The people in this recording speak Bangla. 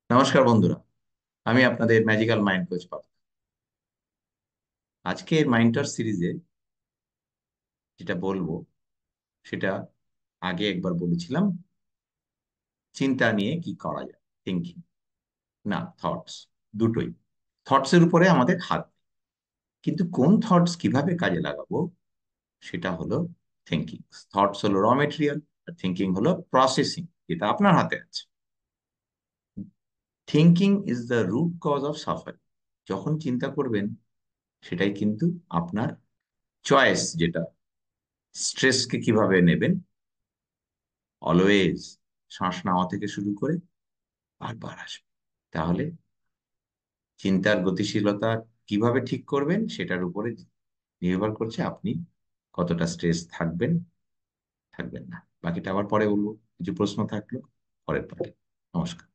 নমস্কার বন্ধুরা, আমি আপনাদের ম্যাজিক্যাল মাইন্ড কোচ পার্থ। আজকের মাইন্ডটার সিরিজে যেটা বলবো সেটা আগে একবার বলেছিলাম, চিন্তা নিয়ে কি করা যায়, থিঙ্কিং না থটস, দুটোই। থটস এর উপরে আমাদের হাত, কিন্তু কোন থটস কিভাবে কাজে লাগাবো সেটা হলো থিঙ্কিং। থটস হলো র মেটেরিয়াল, আর থিঙ্কিং হলো প্রসেসিং, যেটা আপনার হাতে আছে। Thinking is the root cause of suffering. যখন চিন্তা করবেন সেটাই কিন্তু আপনার চয়েস, যেটা স্ট্রেসকে কিভাবে নেবেন, অলওয়েজ শ্বাস নেওয়া থেকে শুরু করে বারবার আসবে। তাহলে চিন্তার গতিশীলতা কিভাবে ঠিক করবেন সেটার উপরে নির্ভর করছে আপনি কতটা স্ট্রেস থাকবেন, থাকবেন না। বাকিটা আবার পরে বলবো, কিছু প্রশ্ন থাকলো পরের পার্টে। নমস্কার।